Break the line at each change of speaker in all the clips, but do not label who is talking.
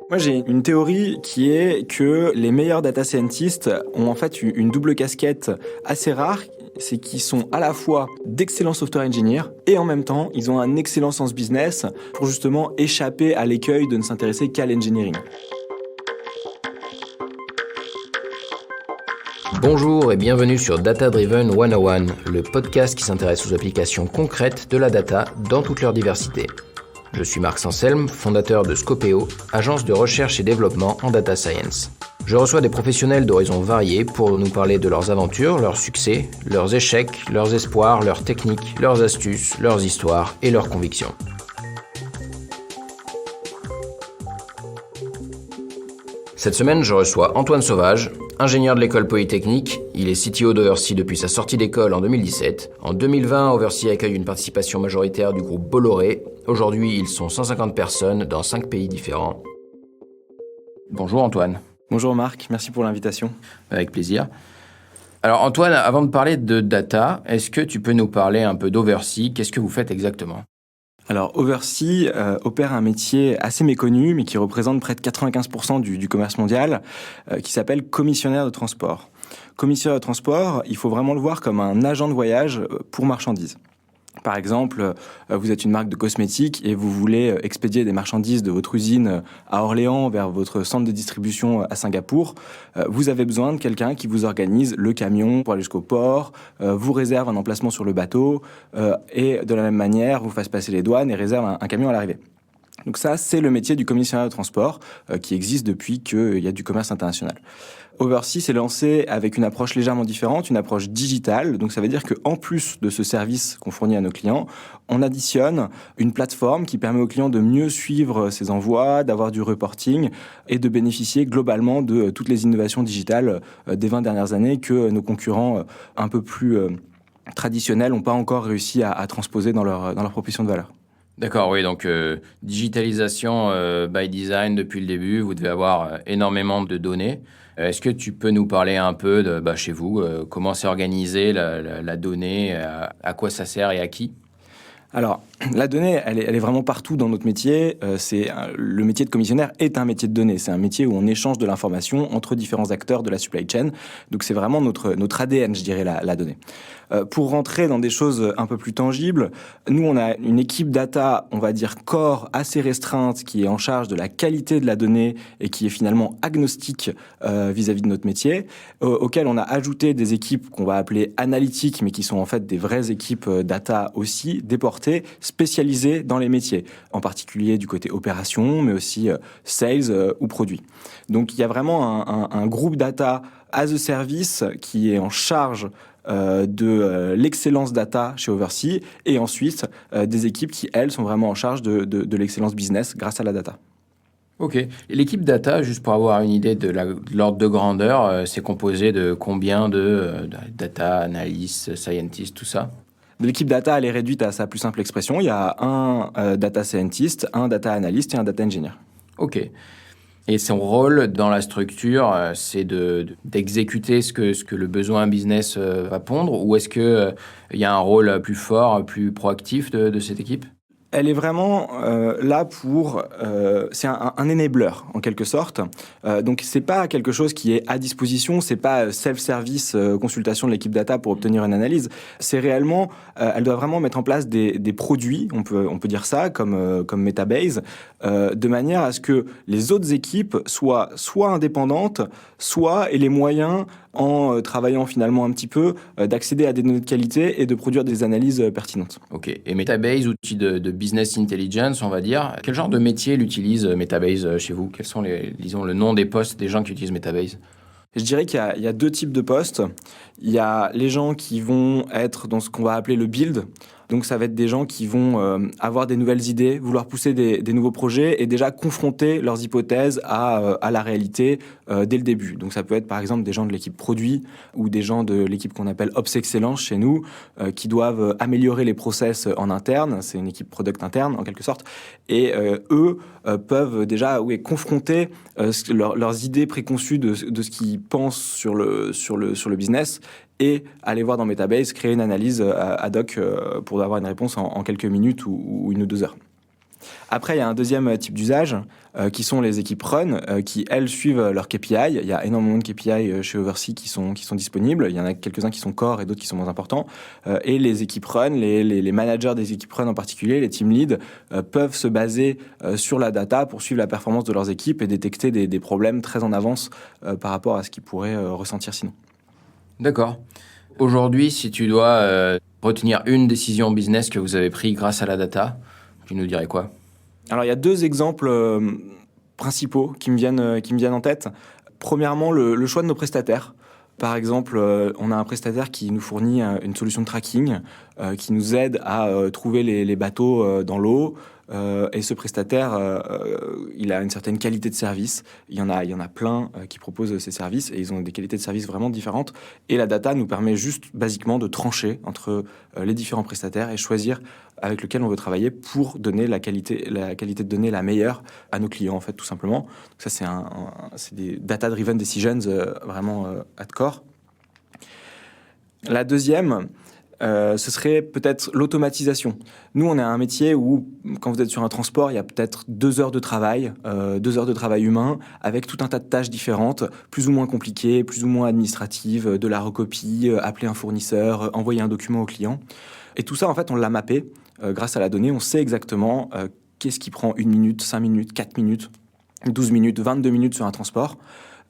Moi, j'ai une théorie qui est que les meilleurs data scientists ont en fait une double casquette assez rare, c'est qu'ils sont à la fois d'excellents software engineers et en même temps, ils ont un excellent sens business pour justement échapper à l'écueil de ne s'intéresser qu'à l'engineering.
Bonjour et bienvenue sur Data Driven 101, le podcast qui s'intéresse aux applications concrètes de la data dans toute leur diversité. Je suis Marc Sanselme, fondateur de Scopeo, agence de recherche et développement en data science. Je reçois des professionnels d'horizons variés pour nous parler de leurs aventures, leurs succès, leurs échecs, leurs espoirs, leurs techniques, leurs astuces, leurs histoires et leurs convictions. Cette semaine, je reçois Antoine Sauvage, ingénieur de l'école Polytechnique. Il est CTO d'Oversea depuis sa sortie d'école en 2017. En 2020, Oversea accueille une participation majoritaire du groupe Bolloré. Aujourd'hui, ils sont 150 personnes dans 5 pays différents. Bonjour Antoine.
Bonjour Marc, merci pour l'invitation.
Avec plaisir. Alors Antoine, avant de parler de data, est-ce que tu peux nous parler un peu d'Oversea ? Qu'est-ce que vous faites exactement ?
Alors, Oversea opère un métier assez méconnu, mais qui représente près de 95% du commerce mondial, qui s'appelle commissionnaire de transport. Commissionnaire de transport, il faut vraiment le voir comme un agent de voyage pour marchandises. Par exemple, vous êtes une marque de cosmétiques et vous voulez expédier des marchandises de votre usine à Orléans vers votre centre de distribution à Singapour. Vous avez besoin de quelqu'un qui vous organise le camion pour aller jusqu'au port, vous réserve un emplacement sur le bateau et de la même manière, vous fasse passer les douanes et réserve un camion à l'arrivée. Donc ça, c'est le métier du commissionnaire de transport qui existe depuis qu'il y a du commerce international. Oversea s'est lancé avec une approche légèrement différente, une approche digitale. Donc ça veut dire qu'en plus de ce service qu'on fournit à nos clients, on additionne une plateforme qui permet aux clients de mieux suivre ses envois, d'avoir du reporting et de bénéficier globalement de toutes les innovations digitales des 20 dernières années que nos concurrents un peu plus traditionnels n'ont pas encore réussi à transposer dans leur proposition de valeur.
D'accord, oui, donc digitalisation by design depuis le début, vous devez avoir énormément de données. Est-ce que tu peux nous parler un peu de chez vous, comment c'est organisé la donnée, à quoi ça sert et à qui ?
Alors, la donnée, elle est vraiment partout dans notre métier. Le métier de commissionnaire est un métier de données. C'est un métier où on échange de l'information entre différents acteurs de la supply chain. Donc, c'est vraiment notre ADN, je dirais, la donnée. Pour rentrer dans des choses un peu plus tangibles, nous, on a une équipe data, on va dire core, assez restreinte, qui est en charge de la qualité de la donnée et qui est finalement agnostique vis-à-vis de notre métier, auquel on a ajouté des équipes qu'on va appeler analytiques, mais qui sont en fait des vraies équipes data aussi, déportées, spécialisées dans les métiers, en particulier du côté opération, mais aussi sales ou produits. Donc, il y a vraiment un groupe data as a service qui est en charge de l'excellence data chez Oversea et ensuite des équipes qui, elles, sont vraiment en charge de l'excellence business grâce à la data.
Ok. Et l'équipe data, juste pour avoir une idée de l'ordre de grandeur, c'est composé de combien de data analysts, scientists, tout ça ?
L'équipe data, elle est réduite à sa plus simple expression. Il y a un data scientist, un data analyst et un data engineer.
Ok. Et son rôle dans la structure, c'est d'exécuter ce que le besoin business va pondre, ou est-ce qu'il y a un rôle plus fort, plus proactif de cette équipe ?
Elle est vraiment là pour... c'est un enabler, en quelque sorte. Donc, c'est pas quelque chose qui est à disposition, c'est pas self-service, consultation de l'équipe data pour obtenir une analyse. C'est réellement... elle doit vraiment mettre en place des produits, on peut dire ça, comme Metabase, de manière à ce que les autres équipes soient soit indépendantes, soit aient les moyens, en travaillant finalement un petit peu, d'accéder à des données de qualité et de produire des analyses pertinentes.
Ok. Et Metabase, outil de business intelligence, on va dire. Quel genre de métier l'utilise Metabase chez vous ? Quels sont disons, le nom des postes des gens qui utilisent Metabase ?
Je dirais qu'il y a deux types de postes. Il y a les gens qui vont être dans ce qu'on va appeler le build. Donc, ça va être des gens qui vont avoir des nouvelles idées, vouloir pousser des nouveaux projets et déjà confronter leurs hypothèses à la réalité dès le début. Donc, ça peut être par exemple des gens de l'équipe produit ou des gens de l'équipe qu'on appelle Ops Excellence chez nous qui doivent améliorer les process en interne. C'est une équipe product interne en quelque sorte. Et eux peuvent déjà confronter leurs idées préconçues de ce qu'ils pensent sur le business et aller voir dans Metabase, créer une analyse ad hoc pour avoir une réponse en quelques minutes ou 1 ou 2 heures. Après, il y a un deuxième type d'usage qui sont les équipes run qui, elles, suivent leurs KPI. Il y a énormément de KPI chez Oversea qui sont disponibles. Il y en a quelques-uns qui sont core et d'autres qui sont moins importants. Et les équipes run, les managers des équipes run en particulier, les team leads, peuvent se baser sur la data pour suivre la performance de leurs équipes et détecter des problèmes très en avance par rapport à ce qu'ils pourraient ressentir sinon.
D'accord. Aujourd'hui, si tu dois retenir une décision business que vous avez prise grâce à la data, tu nous dirais quoi ?
Alors, il y a deux exemples principaux qui me viennent en tête. Premièrement, le choix de nos prestataires. Par exemple, on a un prestataire qui nous fournit une solution de tracking qui nous aide à trouver les bateaux dans l'eau. Et ce prestataire, il a une certaine qualité de service. Il y en a plein qui proposent ces services et ils ont des qualités de service vraiment différentes. Et la data nous permet juste basiquement de trancher entre les différents prestataires et choisir avec lequel on veut travailler pour donner la qualité de données la meilleure à nos clients, en fait, tout simplement. Donc ça, c'est des data-driven decisions vraiment at core. La deuxième, ce serait peut-être l'automatisation. Nous, on est un métier où, quand vous êtes sur un transport, il y a peut-être 2 heures de travail humain, avec tout un tas de tâches différentes, plus ou moins compliquées, plus ou moins administratives, de la recopie, appeler un fournisseur, envoyer un document au client. Et tout ça, en fait, on l'a mappé grâce à la donnée. On sait exactement qu'est-ce qui prend 1 minute, 5 minutes, 4 minutes, 12 minutes, 22 minutes sur un transport.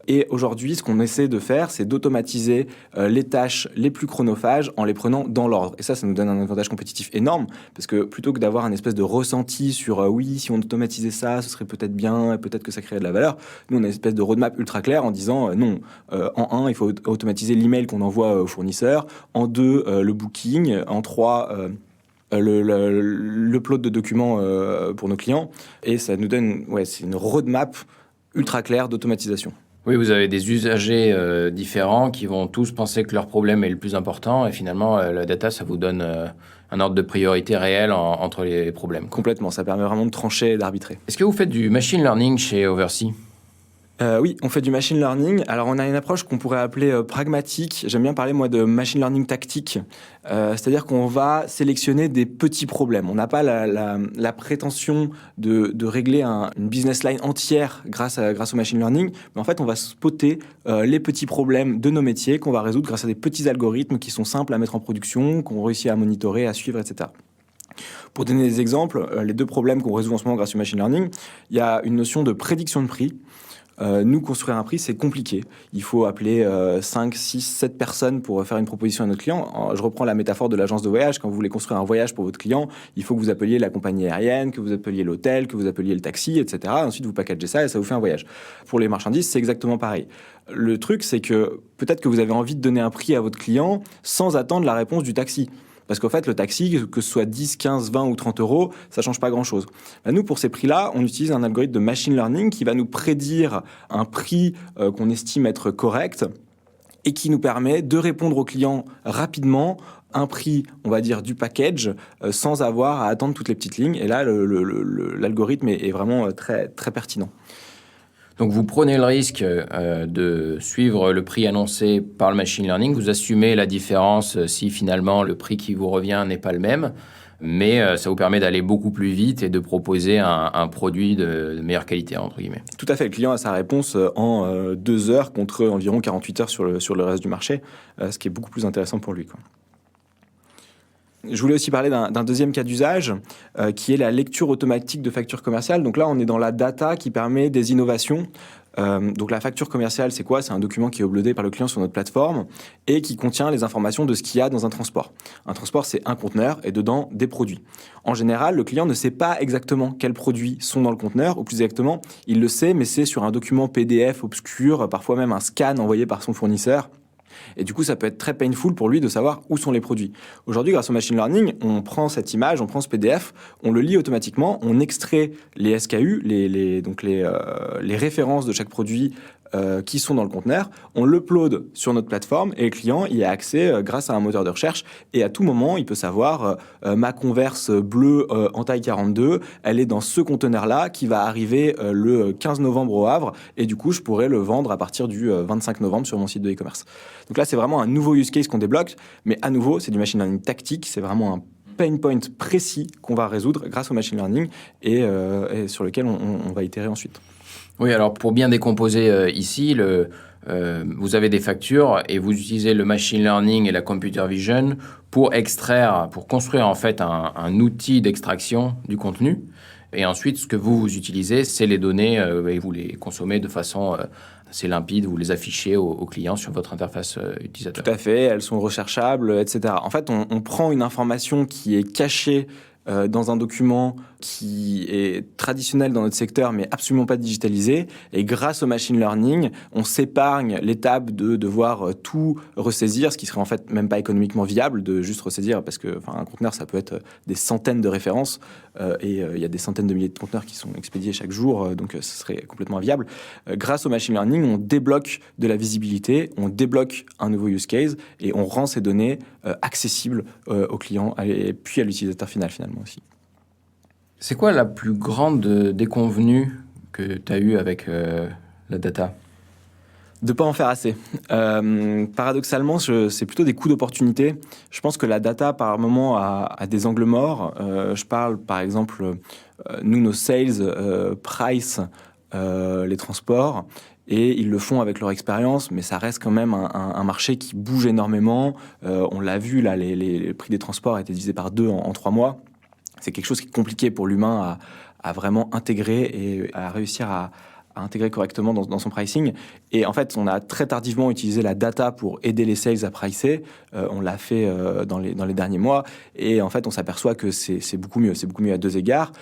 Et aujourd'hui, ce qu'on essaie de faire, c'est d'automatiser les tâches les plus chronophages en les prenant dans l'ordre. Et ça nous donne un avantage compétitif énorme, parce que plutôt que d'avoir un espèce de ressenti sur oui, si on automatisait ça, ce serait peut-être bien, peut-être que ça créerait de la valeur, nous, on a une espèce de roadmap ultra claire en disant non, en 1, il faut automatiser l'email qu'on envoie au fournisseur, en 2, le booking, en 3... l'upload de documents pour nos clients. Et ça nous donne c'est une roadmap ultra claire d'automatisation.
Oui, vous avez des usagers différents qui vont tous penser que leur problème est le plus important et finalement, la data, ça vous donne un ordre de priorité réel entre les problèmes.
Complètement, ça permet vraiment de trancher et d'arbitrer.
Est-ce que vous faites du machine learning chez Oversea ?
Oui, on fait du machine learning. Alors, on a une approche qu'on pourrait appeler pragmatique. J'aime bien parler, moi, de machine learning tactique. C'est-à-dire qu'on va sélectionner des petits problèmes. On n'a pas la prétention de régler une business line entière grâce au machine learning. Mais en fait, on va spotter les petits problèmes de nos métiers qu'on va résoudre grâce à des petits algorithmes qui sont simples à mettre en production, qu'on réussit à monitorer, à suivre, etc. Pour donner des exemples, les 2 problèmes qu'on résout en ce moment grâce au machine learning, il y a une notion de prédiction de prix. Nous, construire un prix, c'est compliqué. Il faut appeler 5, 6, 7 personnes pour faire une proposition à notre client. Je reprends la métaphore de l'agence de voyage. Quand vous voulez construire un voyage pour votre client, il faut que vous appeliez la compagnie aérienne, que vous appeliez l'hôtel, que vous appeliez le taxi, etc. Ensuite, vous packagez ça et ça vous fait un voyage. Pour les marchandises, c'est exactement pareil. Le truc, c'est que peut-être que vous avez envie de donner un prix à votre client sans attendre la réponse du taxi. Parce qu'en fait, le taxi, que ce soit 10, 15, 20 ou 30 euros, ça change pas grand-chose. Nous, pour ces prix-là, on utilise un algorithme de machine learning qui va nous prédire un prix qu'on estime être correct et qui nous permet de répondre aux clients rapidement un prix, on va dire, du package sans avoir à attendre toutes les petites lignes. Et là, l'algorithme est vraiment très, très pertinent.
Donc, vous prenez le risque de suivre le prix annoncé par le machine learning. Vous assumez la différence si finalement le prix qui vous revient n'est pas le même. Mais ça vous permet d'aller beaucoup plus vite et de proposer un produit de meilleure qualité, entre guillemets.
Tout à fait. Le client a sa réponse en 2 heures contre environ 48 heures sur le reste du marché, ce qui est beaucoup plus intéressant pour lui, quoi. Je voulais aussi parler d'un deuxième cas d'usage qui est la lecture automatique de factures commerciales. Donc là, on est dans la data qui permet des innovations. Donc la facture commerciale, c'est quoi ? C'est un document qui est uploadé par le client sur notre plateforme et qui contient les informations de ce qu'il y a dans un transport. Un transport, c'est un conteneur et dedans des produits. En général, le client ne sait pas exactement quels produits sont dans le conteneur, ou plus exactement, il le sait, mais c'est sur un document PDF obscur, parfois même un scan envoyé par son fournisseur. Et du coup, ça peut être très painful pour lui de savoir où sont les produits. Aujourd'hui, grâce au machine learning, on prend cette image, on prend ce PDF, on le lit automatiquement, on extrait les SKU, les références de chaque produit qui sont dans le conteneur, on l'upload sur notre plateforme et le client y a accès grâce à un moteur de recherche et à tout moment, il peut savoir ma Converse bleue en taille 42, elle est dans ce conteneur-là qui va arriver le 15 novembre au Havre et du coup, je pourrais le vendre à partir du 25 novembre sur mon site de e-commerce. Donc là, c'est vraiment un nouveau use case qu'on débloque, mais à nouveau, c'est du machine learning tactique, c'est vraiment pain point précis qu'on va résoudre grâce au machine learning et sur lequel on va itérer ensuite.
Oui, alors pour bien décomposer ici, vous avez des factures et vous utilisez le machine learning et la computer vision pour construire en fait un outil d'extraction du contenu. Et ensuite, ce que vous utilisez, c'est les données et vous les consommez de façon assez limpide, vous les affichez aux clients sur votre interface utilisateur.
Tout à fait, elles sont recherchables, etc. En fait, on prend une information qui est cachée dans un document qui est traditionnel dans notre secteur, mais absolument pas digitalisé. Et grâce au machine learning, on s'épargne l'étape de devoir tout ressaisir, ce qui serait en fait même pas économiquement viable de juste ressaisir, parce que un conteneur, ça peut être des centaines de références, et il y a des centaines de milliers de conteneurs qui sont expédiés chaque jour, donc ce serait complètement inviable. Grâce au machine learning, on débloque de la visibilité, on débloque un nouveau use case, et on rend ces données accessibles aux clients, et puis à l'utilisateur final finalement aussi.
C'est quoi la plus grande déconvenue que tu as eue avec la data ?
De pas en faire assez. Paradoxalement, c'est plutôt des coûts d'opportunité. Je pense que la data, par moment, a des angles morts. Je parle, par exemple, nous, nos sales price les transports, et ils le font avec leur expérience, mais ça reste quand même un marché qui bouge énormément. On l'a vu, là, les prix des transports ont été divisés par 2 en 3 mois. C'est quelque chose qui est compliqué pour l'humain à vraiment intégrer et à réussir à intégrer correctement dans son pricing. Et en fait, on a très tardivement utilisé la data pour aider les sales à pricer. On l'a fait dans les derniers mois. Et en fait, on s'aperçoit que c'est beaucoup mieux. C'est beaucoup mieux à 2 égards.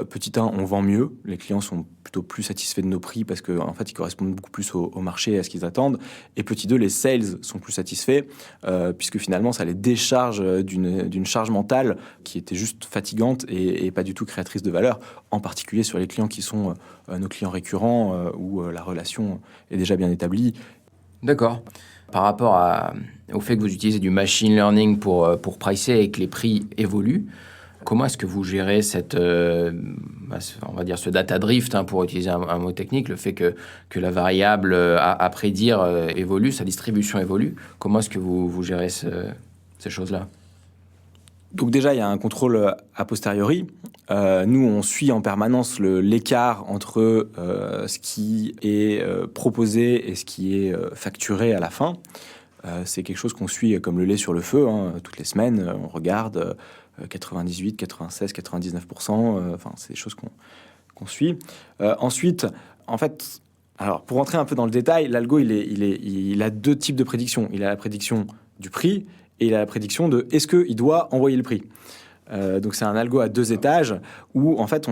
Petit 1, on vend mieux. Les clients sont plutôt plus satisfaits de nos prix parce qu'en fait, ils correspondent beaucoup plus au marché et à ce qu'ils attendent. Et petit 2, les sales sont plus satisfaits puisque finalement, ça les décharge d'une charge mentale qui était juste fatigante et pas du tout créatrice de valeur, en particulier sur les clients qui sont nos clients récurrents où la relation est déjà bien établie.
D'accord. Par rapport au fait que vous utilisez du machine learning pour pricer et que les prix évoluent, comment est-ce que vous gérez on va dire ce data drift, pour utiliser un mot technique, le fait que la variable à prédire évolue, sa distribution évolue. Comment est-ce que vous gérez ces choses-là ?
Donc déjà, il y a un contrôle a posteriori. Nous, on suit en permanence l'écart entre ce qui est proposé et ce qui est facturé à la fin. C'est quelque chose qu'on suit comme le lait sur le feu. Toutes les semaines, on regarde 98, 96, 99%. C'est des choses qu'on suit. Ensuite, en fait, alors pour rentrer un peu dans le détail, l'algo, il a 2 types de prédictions. Il a la prédiction du prix et il a la prédiction de est-ce qu'il doit envoyer le prix. Donc c'est un algo à 2 étages où en fait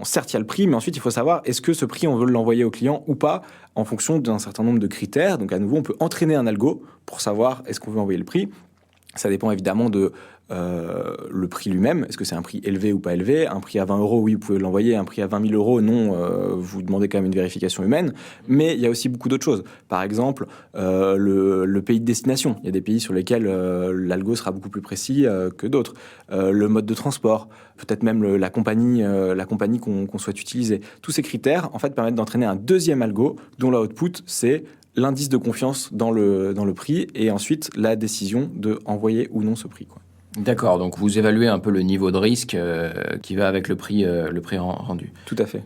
certes il y a le prix, mais ensuite il faut savoir est-ce que ce prix on veut l'envoyer au client ou pas en fonction d'un certain nombre de critères. Donc à nouveau on peut entraîner un algo pour savoir est-ce qu'on veut envoyer le prix. Ça dépend évidemment de le prix lui-même. Est-ce que c'est un prix élevé ou pas élevé ? Un prix à 20 €, oui, vous pouvez l'envoyer. Un prix à 20 000 €, non, vous demandez quand même une vérification humaine. Mais il y a aussi beaucoup d'autres choses. Par exemple, le pays de destination. Il y a des pays sur lesquels l'algo sera beaucoup plus précis que d'autres. Le mode de transport, peut-être même la compagnie qu'on souhaite utiliser. Tous ces critères, en fait, permettent d'entraîner un deuxième algo dont l'output, c'est l'indice de confiance dans le prix et ensuite la décision de envoyer ou non ce prix, quoi.
D'accord, donc vous évaluez un peu le niveau de risque qui va avec le prix rendu.
Tout à fait.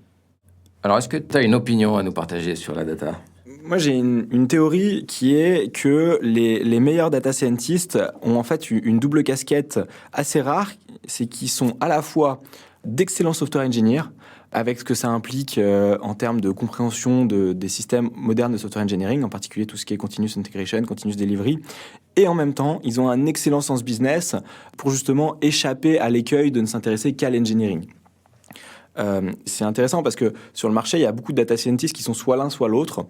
Alors, est-ce que tu as une opinion à nous partager sur la data ?
Moi, j'ai une théorie qui est que les meilleurs data scientists ont en fait une double casquette assez rare, c'est qu'ils sont à la fois d'excellents software engineers, avec ce que ça implique en termes de compréhension des systèmes modernes de software engineering, en particulier tout ce qui est continuous integration, continuous delivery. Et en même temps, ils ont un excellent sens business pour justement échapper à l'écueil de ne s'intéresser qu'à l'engineering. C'est intéressant parce que sur le marché, il y a beaucoup de data scientists qui sont soit l'un, soit l'autre,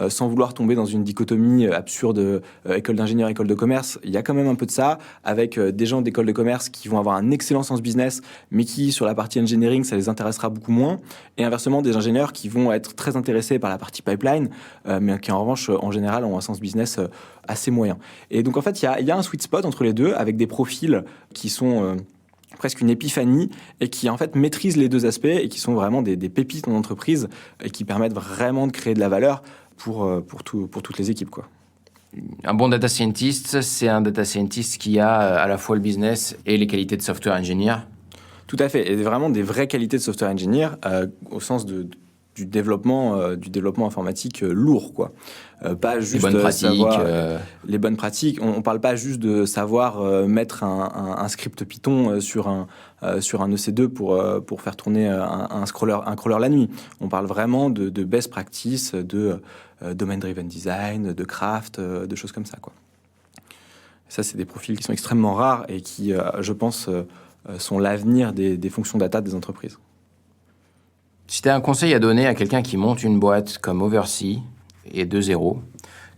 sans vouloir tomber dans une dichotomie absurde école d'ingénieur, école de commerce. Il y a quand même un peu de ça, avec des gens d'école de commerce qui vont avoir un excellent sens business, mais qui, sur la partie engineering, ça les intéressera beaucoup moins. Et inversement, des ingénieurs qui vont être très intéressés par la partie pipeline, mais qui, en revanche, en général, ont un sens business assez moyen. Et donc, en fait, il y a un sweet spot entre les deux, avec des profils qui sont presque une épiphanie et qui en fait maîtrisent les 2 aspects et qui sont vraiment des pépites en entreprise et qui permettent vraiment de créer de la valeur pour toutes les équipes, quoi.
Un bon data scientist, c'est un data scientist qui a à la fois le business et les qualités de software engineer.
Tout à fait, et vraiment des vraies qualités de software engineer au sens du développement informatique lourd, quoi. Pas juste
les bonnes pratiques.
Les bonnes pratiques. On parle pas juste de savoir mettre un script Python sur un EC2 pour faire tourner un crawler la nuit. On parle vraiment de best practice, de domain-driven design, de craft, de choses comme ça, quoi. Ça, c'est des profils qui sont extrêmement rares et qui, je pense, sont l'avenir des fonctions data des entreprises.
Si tu as un conseil à donner à quelqu'un qui monte une boîte comme Oversea et de zéro,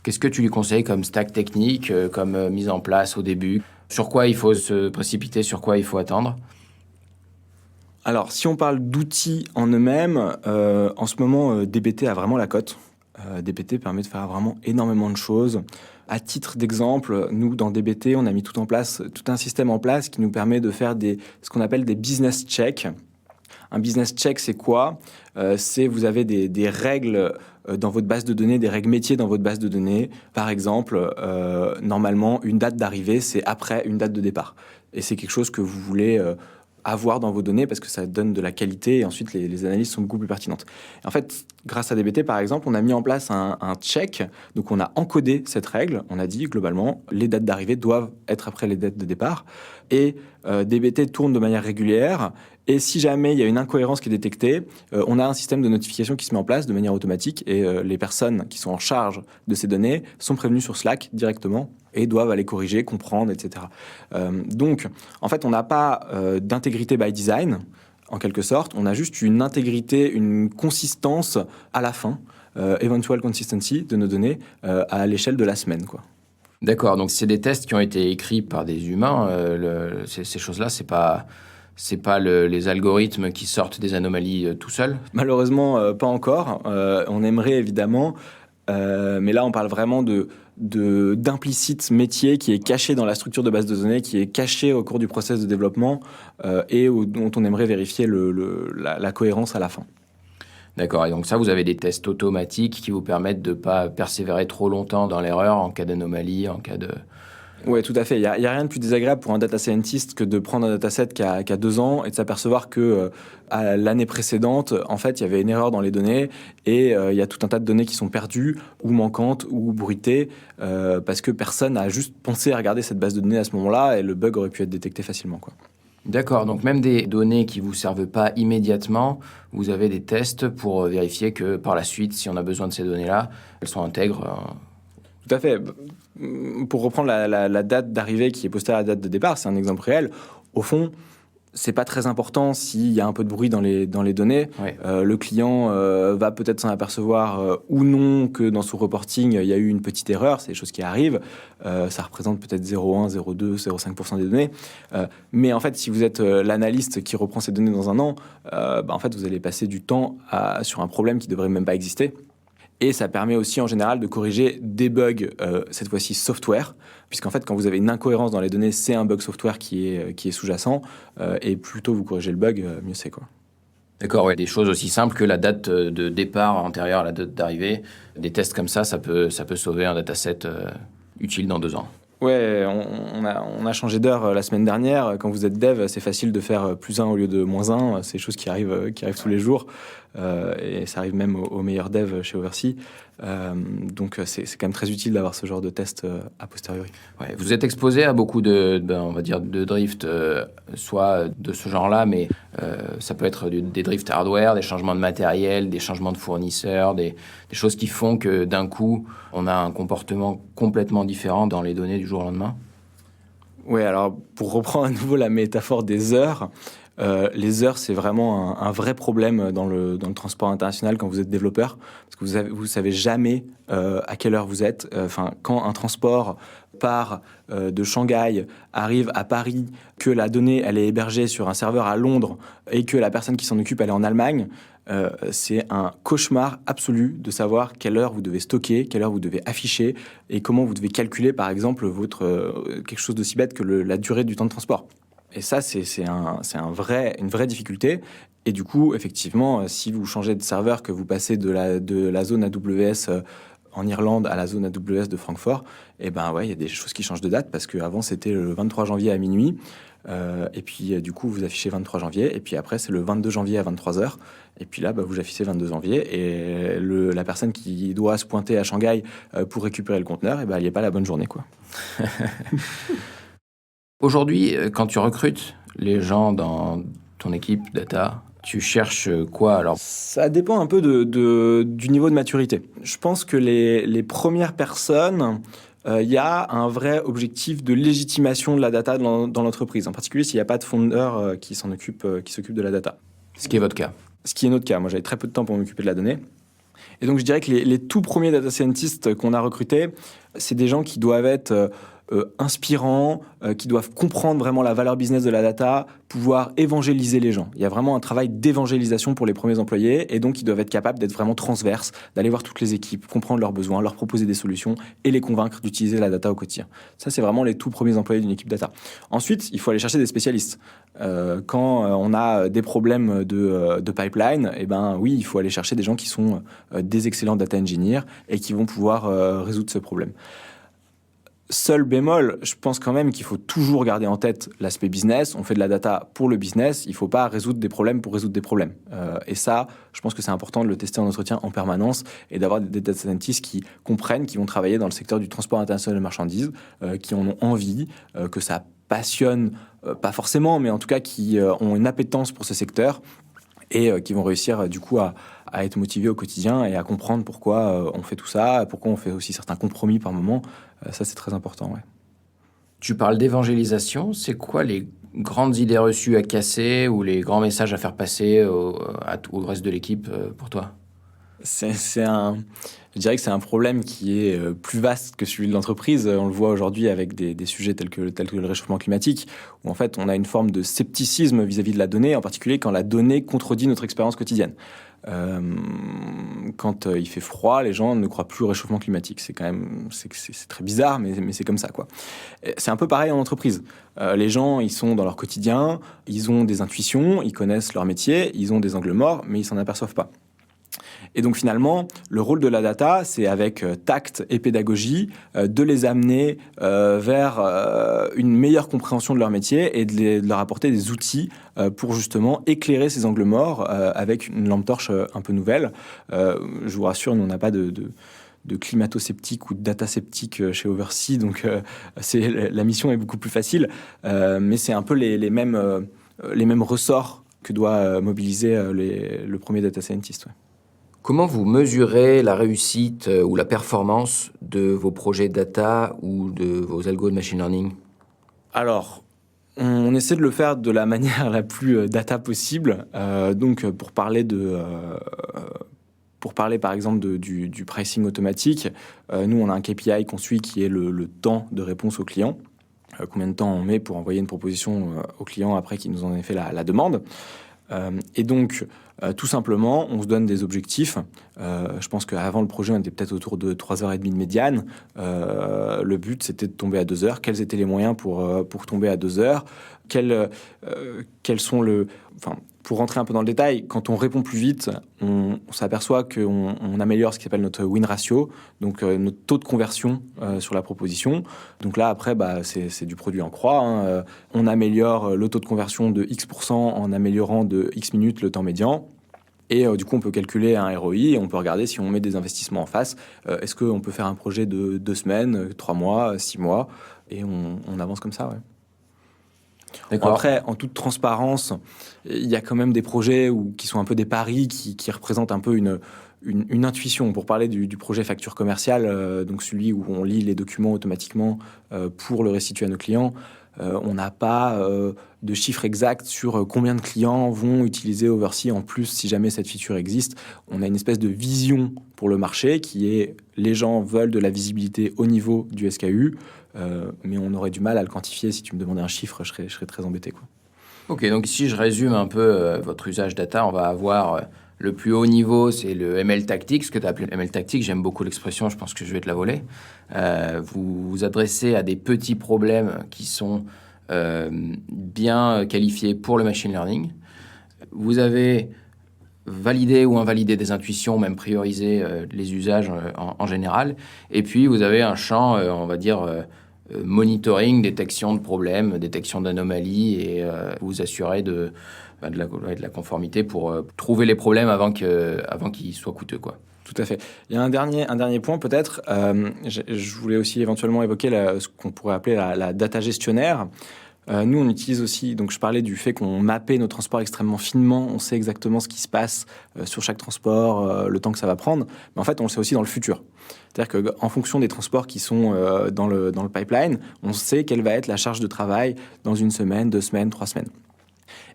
qu'est-ce que tu lui conseilles comme stack technique, comme mise en place au début? Sur quoi il faut se précipiter, sur quoi il faut attendre?
Alors, si on parle d'outils en eux-mêmes, en ce moment, DBT a vraiment la cote. DBT permet de faire vraiment énormément de choses. À titre d'exemple, nous, dans DBT, on a mis tout un système en place qui nous permet de faire ce qu'on appelle des business checks. Un business check, c'est quoi ? C'est vous avez des règles dans votre base de données, des règles métiers dans votre base de données. Par exemple, normalement, une date d'arrivée, c'est après une date de départ. Et c'est quelque chose que vous voulez avoir dans vos données parce que ça donne de la qualité et ensuite les analyses sont beaucoup plus pertinentes. Et en fait, grâce à DBT, par exemple, on a mis en place un check. Donc, on a encodé cette règle. On a dit, globalement, les dates d'arrivée doivent être après les dates de départ. Et DBT tourne de manière régulière. Et si jamais il y a une incohérence qui est détectée, on a un système de notification qui se met en place de manière automatique et les personnes qui sont en charge de ces données sont prévenues sur Slack directement et doivent aller corriger, comprendre, etc. Donc, en fait, on n'a pas d'intégrité by design, en quelque sorte. On a juste une intégrité, une consistance à la fin, eventual consistency de nos données à l'échelle de la semaine, quoi.
D'accord, donc c'est des tests qui ont été écrits par des humains. Ces choses-là, c'est pas les algorithmes qui sortent des anomalies tout seuls?
Malheureusement, pas encore. On aimerait évidemment, mais là on parle vraiment d'implicite métier qui est caché dans la structure de base de données, qui est caché au cours du process de développement et dont on aimerait vérifier la cohérence à la fin.
D'accord, et donc ça, vous avez des tests automatiques qui vous permettent de ne pas persévérer trop longtemps dans l'erreur en cas d'anomalie, en cas de...
Oui, tout à fait. Il y a rien de plus désagréable pour un data scientist que de prendre un dataset qui a 2 ans et de s'apercevoir que à l'année précédente, en fait, il y avait une erreur dans les données et il y a tout un tas de données qui sont perdues ou manquantes ou bruitées parce que personne n'a juste pensé à regarder cette base de données à ce moment-là et le bug aurait pu être détecté facilement, quoi.
D'accord, donc même des données qui ne vous servent pas immédiatement, vous avez des tests pour vérifier que par la suite, si on a besoin de ces données-là, elles sont intègres.
Tout à fait. Pour reprendre la date d'arrivée qui est postérieure à la date de départ, c'est un exemple réel. Au fond, c'est pas très important s'il y a un peu de bruit dans les données.
Ouais.
Le client va peut-être s'en apercevoir ou non que dans son reporting, il y a eu une petite erreur. C'est des choses qui arrivent. Ça représente peut-être 0,1, 0,2, 0,5% des données. Mais en fait, si vous êtes l'analyste qui reprend ces données dans un an, en fait, vous allez passer du temps sur un problème qui devrait même pas exister. Et ça permet aussi en général de corriger des bugs, cette fois-ci software, puisqu'en fait quand vous avez une incohérence dans les données, c'est un bug software qui est sous-jacent, et plus tôt vous corrigez le bug, mieux c'est, quoi.
D'accord, ouais, des choses aussi simples que la date de départ antérieure à la date d'arrivée. Des tests comme ça peut sauver un dataset utile dans 2 ans.
Ouais, on a changé d'heure la semaine dernière. Quand vous êtes dev, c'est facile de faire +1 au lieu de -1. C'est des choses qui arrivent tous les jours. Et ça arrive même aux meilleurs devs chez Oversea. Donc c'est quand même très utile d'avoir ce genre de test a posteriori.
Ouais, vous êtes exposé à beaucoup on va dire de drift, soit de ce genre-là, mais ça peut être des drifts hardware, des changements de matériel, des changements de fournisseurs, des choses qui font que d'un coup, on a un comportement complètement différent dans les données du jour au lendemain.
Oui, alors pour reprendre à nouveau la métaphore des heures, les heures, c'est vraiment un vrai problème dans le transport international quand vous êtes développeur, parce que vous savez jamais à quelle heure vous êtes. Quand un transport part de Shanghai, arrive à Paris, que la donnée elle est hébergée sur un serveur à Londres et que la personne qui s'en occupe elle est en Allemagne, c'est un cauchemar absolu de savoir quelle heure vous devez stocker, quelle heure vous devez afficher et comment vous devez calculer par exemple quelque chose d'aussi bête que la durée du temps de transport. Et ça, c'est une vraie difficulté. Et du coup, effectivement, si vous changez de serveur, que vous passez de la zone AWS en Irlande à la zone AWS de Francfort, et ben ouais, il y a des choses qui changent de date parce qu'avant c'était le 23 janvier à minuit. Et puis du coup vous affichez 23 janvier et puis après c'est le 22 janvier à 23h et puis là vous affichez 22 janvier et la personne qui doit se pointer à Shanghai pour récupérer le conteneur, et ben elle n'y est pas la bonne journée quoi.
Aujourd'hui, quand tu recrutes les gens dans ton équipe data, tu cherches quoi alors?
Ça dépend un peu du niveau de maturité. Je pense que les premières personnes, il y a un vrai objectif de légitimation de la data dans l'entreprise, en particulier s'il n'y a pas de founder qui s'occupe de la data.
Ce qui est votre cas.
Ce qui est notre cas. Moi, j'avais très peu de temps pour m'occuper de la donnée. Et donc, je dirais que les tout premiers data scientists qu'on a recrutés, c'est des gens qui doivent être inspirants, qui doivent comprendre vraiment la valeur business de la data, pouvoir évangéliser les gens. Il y a vraiment un travail d'évangélisation pour les premiers employés et donc ils doivent être capables d'être vraiment transverses, d'aller voir toutes les équipes, comprendre leurs besoins, leur proposer des solutions et les convaincre d'utiliser la data au quotidien. Ça, c'est vraiment les tout premiers employés d'une équipe data. Ensuite, il faut aller chercher des spécialistes. Quand on a des problèmes de pipeline, eh ben oui, il faut aller chercher des gens qui sont des excellents data engineers et qui vont pouvoir résoudre ce problème. Seul bémol, je pense quand même qu'il faut toujours garder en tête l'aspect business. On fait de la data pour le business. Il ne faut pas résoudre des problèmes pour résoudre des problèmes. Et ça, je pense que c'est important de le tester en entretien en permanence et d'avoir des data scientists qui comprennent, qui vont travailler dans le secteur du transport international de marchandises, qui en ont envie, que ça passionne, pas forcément, mais en tout cas qui ont une appétence pour ce secteur et qui vont réussir du coup à être motivés au quotidien et à comprendre pourquoi on fait tout ça, pourquoi on fait aussi certains compromis par moment. Ça, c'est très important, ouais.
Tu parles d'évangélisation. C'est quoi les grandes idées reçues à casser ou les grands messages à faire passer au reste de l'équipe pour toi?
Je dirais que c'est un problème qui est plus vaste que celui de l'entreprise. On le voit aujourd'hui avec des sujets tels que le réchauffement climatique, où en fait on a une forme de scepticisme vis-à-vis de la donnée, en particulier quand la donnée contredit notre expérience quotidienne. Quand il fait froid, les gens ne croient plus au réchauffement climatique. C'est très bizarre, mais c'est comme ça, quoi. C'est un peu pareil en entreprise. Les gens, ils sont dans leur quotidien, ils ont des intuitions, ils connaissent leur métier, ils ont des angles morts, mais ils s'en aperçoivent pas. Et donc finalement, le rôle de la data, c'est avec tact et pédagogie de les amener vers une meilleure compréhension de leur métier et de leur apporter des outils pour justement éclairer ces angles morts avec une lampe torche un peu nouvelle. Je vous rassure, nous, on n'a pas de climato-sceptique ou de data-sceptique chez Oversea, donc la mission est beaucoup plus facile, mais c'est un peu les mêmes ressorts que doit mobiliser le premier data scientist. Ouais.
Comment vous mesurez la réussite ou la performance de vos projets data ou de vos algos de machine learning?
Alors, on essaie de le faire de la manière la plus data possible. Donc, pour parler par exemple du pricing automatique, nous, on a un KPI qu'on suit qui est le temps de réponse au client. Combien de temps on met pour envoyer une proposition au client après qu'il nous en ait fait la demande. Et donc, tout simplement, on se donne des objectifs. Je pense qu'avant le projet, on était peut-être autour de 3h30 de médiane. Le but, c'était de tomber à 2 heures. Quels étaient les moyens pour tomber à 2 heures? Quels sont pour rentrer un peu dans le détail, quand on répond plus vite, on s'aperçoit qu'on améliore ce qui s'appelle notre win ratio, donc notre taux de conversion sur la proposition. Donc là, après, c'est du produit en croix. Hein. On améliore le taux de conversion de X% en améliorant de X minutes le temps médian. Et du coup, on peut calculer un ROI et on peut regarder si on met des investissements en face. Est-ce qu'on peut faire un projet de 2 semaines, 3 mois, 6 mois? Et on avance comme ça, ouais. Après, en toute transparence, il y a quand même des projets qui sont un peu des paris, qui représentent un peu une intuition. Pour parler du projet facture commerciale, donc celui où on lit les documents automatiquement pour le restituer à nos clients, on n'a pas de chiffre exact sur combien de clients vont utiliser Oversea en plus si jamais cette feature existe. On a une espèce de vision pour le marché qui est les gens veulent de la visibilité au niveau du SKU, mais on aurait du mal à le quantifier. Si tu me demandais un chiffre, je serais très embêté, quoi.
Ok, donc si je résume un peu votre usage data, on va avoir le plus haut niveau, c'est le ML tactique, ce que tu as appelé ML tactique. J'aime beaucoup l'expression, je pense que je vais te la voler. Vous vous adressez à des petits problèmes qui sont bien qualifiés pour le machine learning. Vous avez valider ou invalider des intuitions, même prioriser les usages en général. Et puis, vous avez un champ, on va dire, monitoring, détection de problèmes, détection d'anomalies, et vous assurer de la conformité pour trouver les problèmes avant qu'ils soient coûteux, quoi.
Tout à fait. Il y a un dernier point peut-être. Je voulais aussi éventuellement évoquer ce qu'on pourrait appeler la data gestionnaire. Nous, on utilise aussi, donc je parlais du fait qu'on mappait nos transports extrêmement finement, on sait exactement ce qui se passe sur chaque transport, le temps que ça va prendre, mais en fait, on le sait aussi dans le futur. C'est-à-dire qu'en fonction des transports qui sont dans le pipeline, on sait quelle va être la charge de travail dans 1 semaine, 2 semaines, 3 semaines.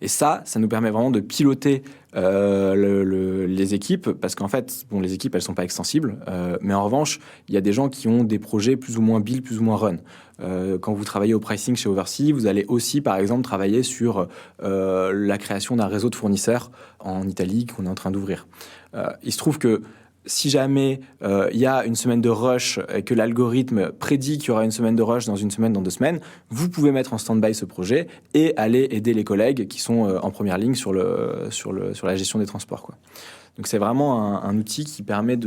Et ça nous permet vraiment de piloter les équipes, parce qu'en fait, bon, les équipes, elles sont pas extensibles, mais en revanche, il y a des gens qui ont des projets plus ou moins build, plus ou moins run. Quand vous travaillez au pricing chez Oversea, vous allez aussi, par exemple, travailler sur la création d'un réseau de fournisseurs en Italie qu'on est en train d'ouvrir. Il se trouve que si jamais il y a une semaine de rush et que l'algorithme prédit qu'il y aura une semaine de rush dans 1 semaine, dans 2 semaines, vous pouvez mettre en stand-by ce projet et aller aider les collègues qui sont en première ligne sur la gestion des transports, quoi. Donc c'est vraiment un outil qui permet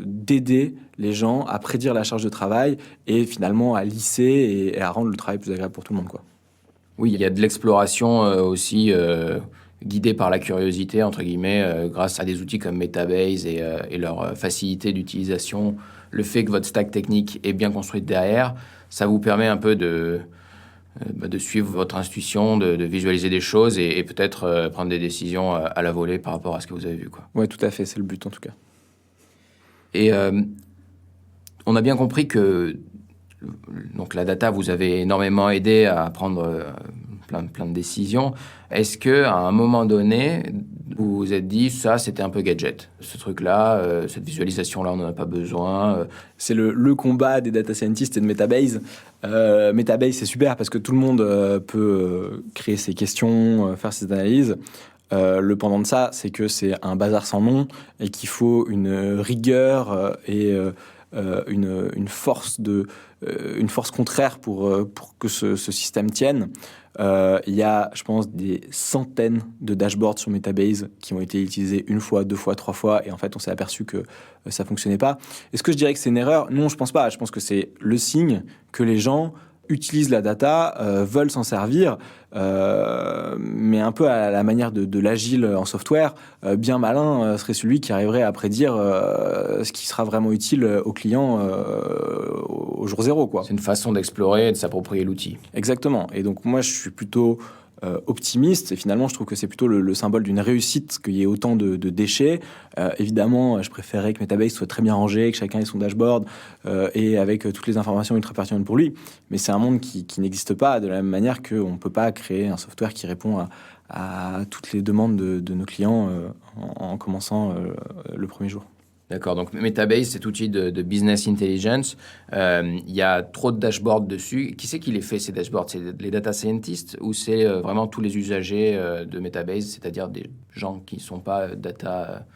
d'aider les gens à prédire la charge de travail et finalement à lisser et à rendre le travail plus agréable pour tout le monde, quoi.
Oui, il y a de l'exploration aussi guidée par la curiosité, entre guillemets, grâce à des outils comme Metabase et leur facilité d'utilisation. Le fait que votre stack technique est bien construite derrière, ça vous permet un peu de suivre votre intuition, de visualiser des choses et peut-être prendre des décisions à la volée par rapport à ce que vous avez vu, quoi.
Ouais, tout à fait, c'est le but en tout cas.
Et on a bien compris que donc la data vous avez énormément aidé à prendre plein de décisions. Est-ce qu'à un moment donné, vous vous êtes dit, ça, c'était un peu gadget, ce truc-là, cette visualisation-là, on n'en a pas besoin
C'est le combat des data scientists et de Metabase. Metabase, c'est super parce que tout le monde peut créer ses questions, faire ses analyses. Le pendant de ça, c'est que c'est un bazar sans nom et qu'il faut une rigueur et une force contraire pour que ce système tienne. Il y a, je pense, des centaines de dashboards sur Metabase qui ont été utilisés 1 fois, 2 fois, 3 fois, et en fait, on s'est aperçu que ça fonctionnait pas. Est-ce que je dirais que c'est une erreur ? Non, je pense pas. Je pense que c'est le signe que les gens utilisent la data, veulent s'en servir, mais un peu à la manière de l'agile en software. Bien malin serait celui qui arriverait à prédire ce qui sera vraiment utile au client au jour zéro, quoi.
C'est une façon d'explorer et de s'approprier l'outil.
Exactement. Et donc moi, je suis plutôt optimiste, et finalement je trouve que c'est plutôt le symbole d'une réussite qu'il y ait autant de déchets. Évidemment, je préférerais que Metabase soit très bien rangé, que chacun ait son dashboard et avec toutes les informations ultra pertinentes pour lui, mais c'est un monde qui n'existe pas, de la même manière qu'on ne peut pas créer un software qui répond à toutes les demandes de nos clients en commençant le premier jour.
D'accord, donc Metabase, cet outil de business intelligence, il y a trop de dashboards dessus. Qui c'est qui les fait, ces dashboards ? C'est les data scientists ou c'est vraiment tous les usagers de Metabase, c'est-à-dire des gens qui ne sont pas data...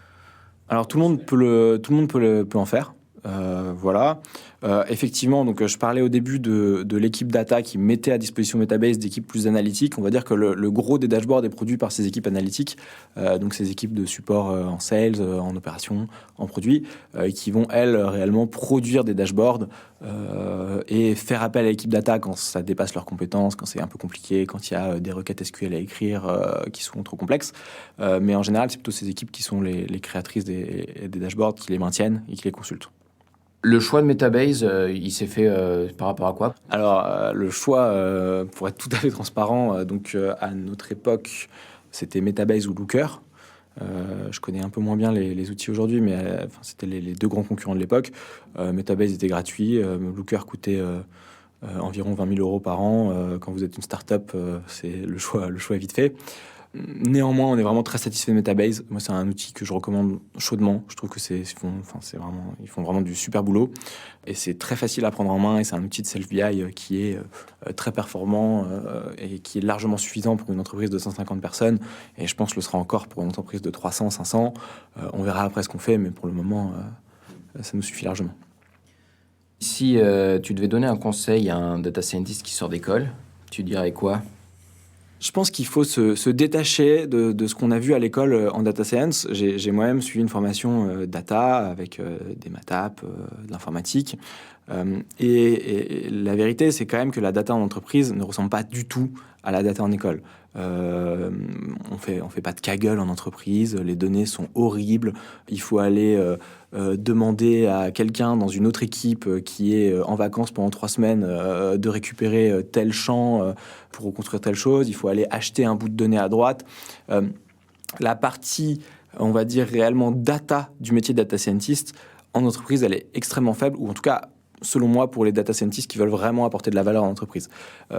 Alors tout le monde peut en faire. Voilà. Effectivement, donc je parlais au début de l'équipe data qui mettait à disposition Metabase d'équipes plus analytiques. On va dire que le gros des dashboards est produit par ces équipes analytiques, donc ces équipes de support en sales, en opération, en produit, qui vont elles réellement produire des dashboards et faire appel à l'équipe data quand ça dépasse leurs compétences, quand c'est un peu compliqué, quand il y a des requêtes SQL à écrire qui sont trop complexes. Mais en général, c'est plutôt ces équipes qui sont les créatrices des dashboards, qui les maintiennent et qui les consultent.
Le choix de Metabase, il s'est fait par rapport à quoi ?
Alors, le choix, pour être tout à fait transparent, donc à notre époque, c'était Metabase ou Looker. Je connais un peu moins bien les outils aujourd'hui, mais c'était les 2 grands concurrents de l'époque. Metabase était gratuit, Looker coûtait environ 20 000 € par an. Quand vous êtes une start-up, c'est le choix est vite fait. Néanmoins, on est vraiment très satisfait de Metabase. Moi, c'est un outil que je recommande chaudement. Je trouve que ils font vraiment du super boulot. Et c'est très facile à prendre en main. Et c'est un outil de self-BI qui est très performant et qui est largement suffisant pour une entreprise de 150 personnes. Et je pense que le sera encore pour une entreprise de 300, 500. On verra après ce qu'on fait, mais pour le moment, ça nous suffit largement.
Si tu devais donner un conseil à un data scientist qui sort d'école, tu dirais quoi ?
Je pense qu'il faut se détacher de ce qu'on a vu à l'école en data science. J'ai moi-même suivi une formation data avec des maths, de l'informatique. Et la vérité, c'est quand même que la data en entreprise ne ressemble pas du tout à la data en école. On fait pas de Kaggle en entreprise, les données sont horribles. Il faut aller demander à quelqu'un dans une autre équipe qui est en vacances pendant 3 semaines de récupérer tel champ pour reconstruire telle chose. Il faut aller acheter un bout de données à droite. La partie, on va dire, réellement data du métier de data scientist en entreprise, elle est extrêmement faible, ou en tout cas, selon moi, pour les data scientists qui veulent vraiment apporter de la valeur en entreprise.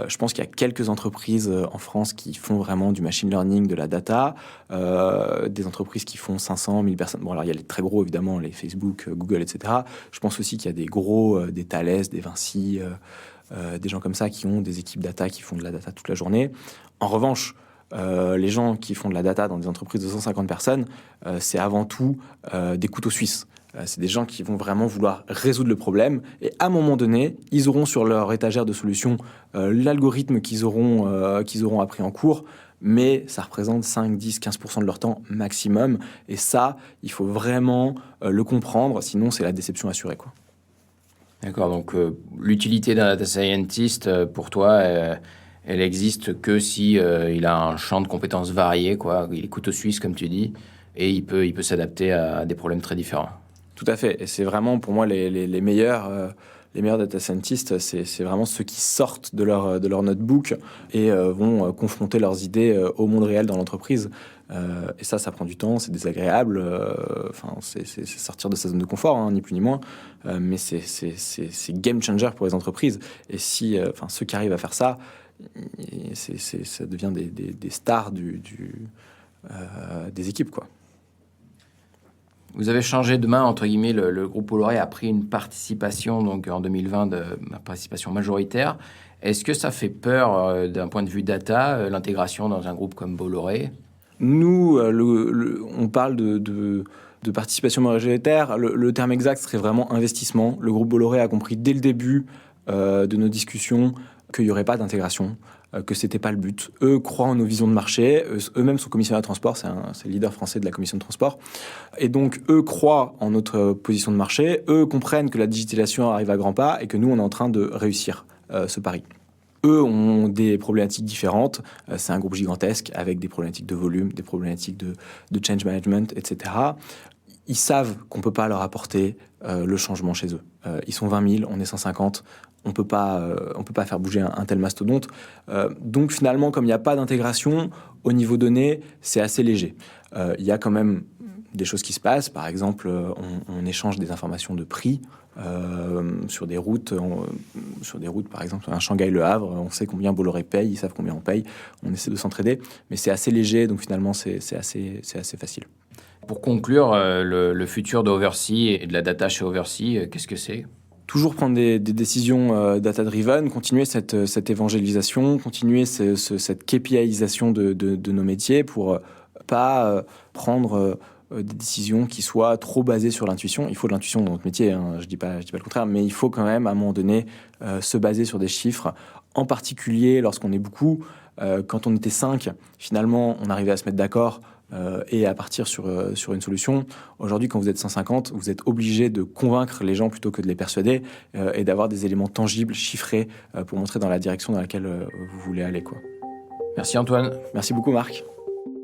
Je pense qu'il y a quelques entreprises en France qui font vraiment du machine learning, de la data, des entreprises qui font 500, 1000 personnes. Bon, alors il y a les très gros, évidemment, les Facebook, Google, etc. Je pense aussi qu'il y a des gros, des Thales, des Vinci, des gens comme ça qui ont des équipes data, qui font de la data toute la journée. En revanche, les gens qui font de la data dans des entreprises de 150 personnes, c'est avant tout des couteaux suisses. C'est des gens qui vont vraiment vouloir résoudre le problème. Et à un moment donné, ils auront sur leur étagère de solutions l'algorithme qu'ils auront appris en cours. Mais ça représente 5, 10, 15% de leur temps maximum. Et ça, il faut vraiment le comprendre. Sinon, c'est la déception assurée, quoi.
D'accord, donc l'utilité d'un data scientist, pour toi, elle existe que si il a un champ de compétences varié, quoi. Il est couteau suisse, comme tu dis, et il peut s'adapter à des problèmes très différents.
Tout à fait. Et c'est vraiment, pour moi, les meilleurs data scientists, c'est vraiment ceux qui sortent de leur notebook et vont confronter leurs idées au monde réel dans l'entreprise. Et ça prend du temps, c'est désagréable. C'est sortir de sa zone de confort, hein, ni plus ni moins. Mais c'est game changer pour les entreprises. Et si, ceux qui arrivent à faire ça, ça devient des stars des équipes, quoi.
Vous avez changé de main, entre guillemets, le groupe Bolloré a pris une participation, donc en 2020, de participation majoritaire. Est-ce que ça fait peur, d'un point de vue data, l'intégration dans un groupe comme Bolloré ?
Nous, on parle de participation majoritaire. Le terme exact serait vraiment investissement. Le groupe Bolloré a compris dès le début de nos discussions qu'il n'y aurait pas d'intégration, que c'était pas le but. Eux croient en nos visions de marché, eux-mêmes sont commissionnaires de transport, c'est le leader français de la commission de transport, et donc eux croient en notre position de marché, eux comprennent que la digitalisation arrive à grands pas et que nous on est en train de réussir ce pari. Eux ont des problématiques différentes, c'est un groupe gigantesque avec des problématiques de volume, des problématiques de change management, etc. Ils savent qu'on ne peut pas leur apporter le changement chez eux. Ils sont 20 000, on est 150, on peut pas faire bouger un tel mastodonte. Donc finalement, comme il n'y a pas d'intégration, au niveau données, c'est assez léger. Il y a quand même des choses qui se passent. Par exemple, on échange des informations de prix sur des routes, par exemple, un Shanghai-Le Havre, on sait combien Bolloré paye, ils savent combien on paye, on essaie de s'entraider, mais c'est assez léger, donc finalement, c'est assez facile.
Pour conclure, le futur d'Oversea et de la data chez Oversea, qu'est-ce que c'est ?
Toujours prendre des décisions data-driven, continuer cette évangélisation, continuer cette KPIisation de nos métiers pour pas prendre des décisions qui soient trop basées sur l'intuition. Il faut de l'intuition dans notre métier, hein, je dis pas le contraire, mais il faut quand même, à un moment donné, se baser sur des chiffres, en particulier lorsqu'on est beaucoup. Quand on était 5, finalement, on arrivait à se mettre d'accord et à partir sur une solution. Aujourd'hui, quand vous êtes 150, vous êtes obligé de convaincre les gens plutôt que de les persuader et d'avoir des éléments tangibles, chiffrés, pour montrer dans la direction dans laquelle vous voulez aller, quoi.
Merci Antoine.
Merci beaucoup Marc.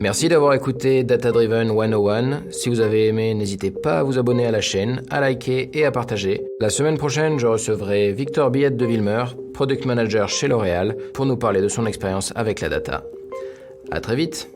Merci d'avoir écouté Data Driven 101. Si vous avez aimé, n'hésitez pas à vous abonner à la chaîne, à liker et à partager. La semaine prochaine, je recevrai Victor Billette de Villemer, Product Manager chez L'Oréal, pour nous parler de son expérience avec la data. À très vite.